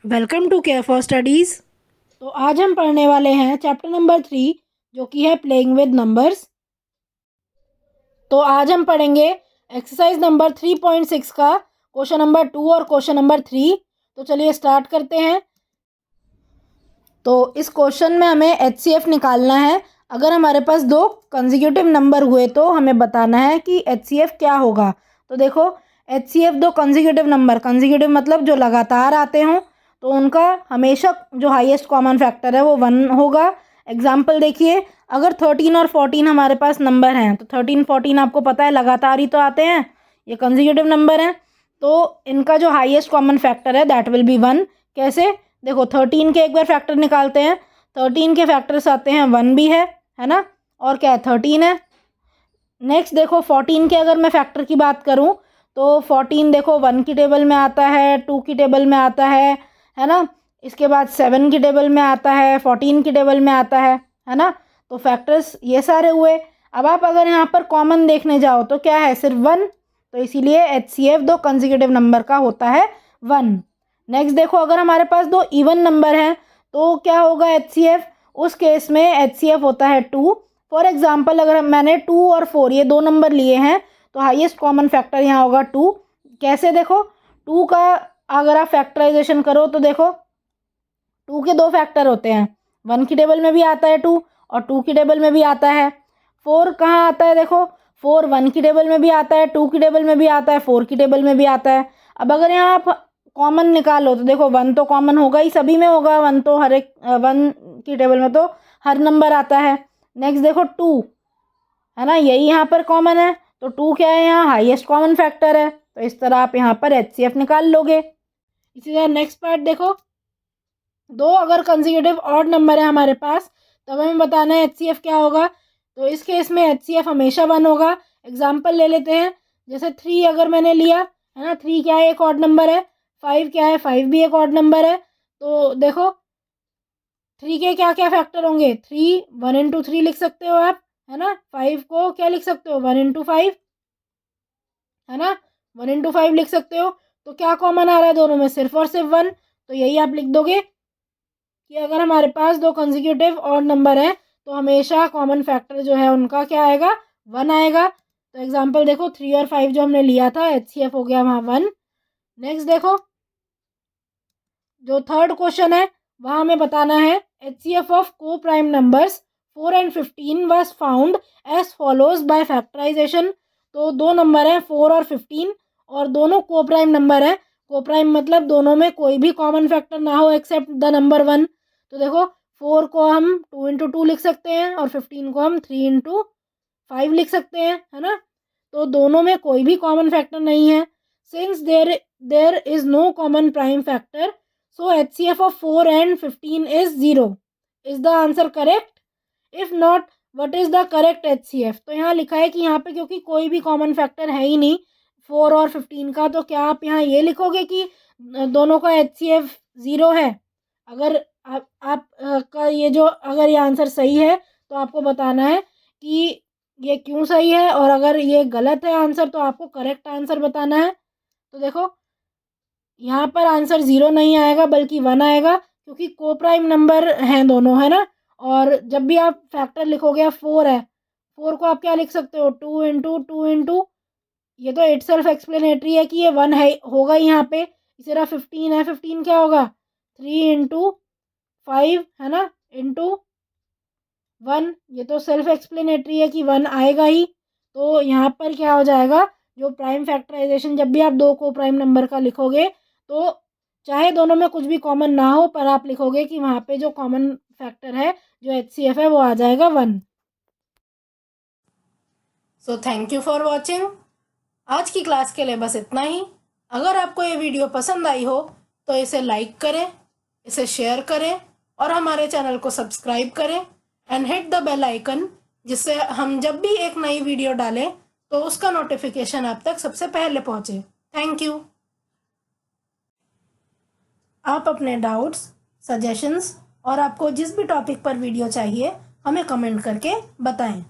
Welcome to care for studies. तो आज हम पढ़ने वाले हैं चैप्टर नंबर 3 जो कि है प्लेइंग विद नंबर्स। तो आज हम पढ़ेंगे एक्सरसाइज नंबर 3.6 का क्वेश्चन नंबर 2 और क्वेश्चन नंबर 3। तो चलिए स्टार्ट करते हैं। तो इस क्वेश्चन में हमें HCF निकालना है। अगर हमारे पास दो कंसेक्यूटिव नंबर हुए तो हमें बताना है कि HCF क्या होगा। तो देखो, HCF दो कंसेक्यूटिव नंबर, कंसेक्यूटिव मतलब जो लगातार आते हों, तो उनका हमेशा जो हाईएस्ट कॉमन फैक्टर है वो 1 होगा। एग्जाम्पल देखिए, अगर 13 और 14 हमारे पास नंबर हैं तो 13 14 आपको पता है लगातार ही तो आते हैं, ये कंसेक्यूटिव नंबर हैं। तो इनका जो हाईएस्ट कॉमन फैक्टर है दैट विल बी 1। कैसे? देखो, 13 के एक बार फैक्टर निकालते हैं, 13 के फैक्टर्स आते हैं, 1 भी है ना, और क्या है, 13 है। नेक्स्ट देखो, 14 के अगर मैं फैक्टर की बात करूं तो 14 देखो 1 की टेबल में आता है, 2 की टेबल में आता है ना। इसके बाद 7 की टेबल में आता है, 14 की टेबल में आता है ना। तो फैक्टर्स ये सारे हुए। अब आप अगर यहाँ पर कॉमन देखने जाओ तो क्या है, सिर्फ 1। तो इसीलिए HCF दो कंसेक्यूटिव नंबर का होता है 1। नेक्स्ट देखो, अगर हमारे पास दो इवन नंबर हैं तो क्या होगा HCF? उस केस में HCF होता है 2। फॉर एग्जाम्पल, अगर मैंने 2 और 4 ये दो नंबर लिए हैं तो हाईएस्ट कॉमन फैक्टर यहाँ होगा 2। कैसे? देखो, 2 का अगर आप फैक्टराइजेशन करो तो देखो 2 के दो फैक्टर होते हैं, 1 की टेबल में भी आता है 2 और 2 की टेबल में भी आता है। 4 कहाँ आता है? देखो, 4 1 की टेबल में भी आता है, 2 की टेबल में भी आता है, 4 की टेबल में भी आता है। अब अगर यहाँ आप कॉमन निकालो तो देखो 1 तो कॉमन होगा ही, सभी में होगा 1, तो हर एक 1 की टेबल में तो हर नंबर आता है। नेक्स्ट देखो 2 है ना, यही यहाँ पर कॉमन है, तो 2 क्या है, यहाँ हाईएस्ट कॉमन फैक्टर है। तो इस तरह आप यहाँ पर HCF निकाल लोगे। इसी तरह नेक्स्ट पार्ट देखो, दो अगर कंसेक्यूटिव ऑड नंबर है हमारे पास तब हमें बताना है HCF क्या होगा। तो इस केस में HCF हमेशा 1 होगा। एग्जाम्पल ले लेते हैं, जैसे 3 अगर मैंने लिया है ना, 3 क्या है, एक ऑड नंबर है। 5 क्या है, 5 भी एक ऑड नंबर है। तो देखो 3 के क्या क्या फैक्टर होंगे, 3 1 इंटू 3 लिख सकते हो आप, है ना। 5 को क्या लिख सकते हो, 1 इंटू 5, है ना, 1 इंटू 5 लिख सकते हो। तो क्या कॉमन आ रहा है दोनों में, सिर्फ और सिर्फ 1। तो यही आप लिख दोगे कि अगर हमारे पास दो कंसेक्यूटिव ऑड नंबर है तो हमेशा कॉमन फैक्टर जो है उनका क्या आएगा, 1 आएगा। तो एग्जांपल देखो, 3 और 5 जो हमने लिया था, HCF हो गया वहाँ 1। नेक्स्ट देखो, जो थर्ड क्वेश्चन है वहाँ हमें बताना है HCF of coprime numbers 4 and 15 was found as follows by factorisation. तो दो नंबर हैं 4 और 15 और दोनों को प्राइम नंबर है। को प्राइम मतलब दोनों में कोई भी कॉमन फैक्टर ना हो एक्सेप्ट द नंबर 1। तो देखो, 4 को हम 2 इंटू 2 लिख सकते हैं और 15 को हम 3 इंटू 5 लिख सकते हैं, है ना। तो दोनों में कोई भी कॉमन फैक्टर नहीं है। Since there is no common prime factor, so HCF of 4 and 15 is 0. Is the answer correct? If not, what is the correct HCF? तो यहाँ लिखा है कि यहाँ पे क्योंकि कोई भी कॉमन फैक्टर है ही नहीं 4 और 15 का, तो क्या आप यहाँ ये लिखोगे कि दोनों का HCF 0 है? अगर आप का ये जो अगर ये आंसर सही है तो आपको बताना है कि ये क्यों सही है, और अगर ये गलत है आंसर तो आपको करेक्ट आंसर बताना है। तो देखो, यहाँ पर आंसर 0 नहीं आएगा बल्कि 1 आएगा क्योंकि को प्राइम नंबर हैं दोनों, है ना। और जब भी आप फैक्टर लिखोगे, 4 है, 4 को आप क्या लिख सकते हो, 2 इंटू 2 इंटू, ये तो इट सेल्फ एक्सप्लेनेटरी है कि ये 1 है, होगा ही यहाँ पे। इसी तरह 15 है, 15 क्या होगा, 3 इंटू 5, है ना, इंटू 1, ये तो सेल्फ एक्सप्लेनेटरी है कि 1 आएगा ही। तो यहाँ पर क्या हो जाएगा, जो प्राइम फैक्टराइजेशन जब भी आप दो को प्राइम नंबर का लिखोगे तो चाहे दोनों में कुछ भी कॉमन ना हो पर आप लिखोगे कि वहाँ पे जो कॉमन फैक्टर है जो HCF है वो आ जाएगा 1। So thank you for watching. आज की क्लास के लिए बस इतना ही। अगर आपको ये वीडियो पसंद आई हो तो इसे लाइक करें, इसे शेयर करें और हमारे चैनल को सब्सक्राइब करें and hit the bell icon, जिससे हम जब भी एक नई वीडियो डालें तो उसका नोटिफिकेशन आप तक सबसे पहले पहुंचे। Thank you. आप अपने डाउट्स, सजेशंस और आपको जिस भी टॉपिक पर वीडियो चाहिए हमें कमेंट करके बताएं।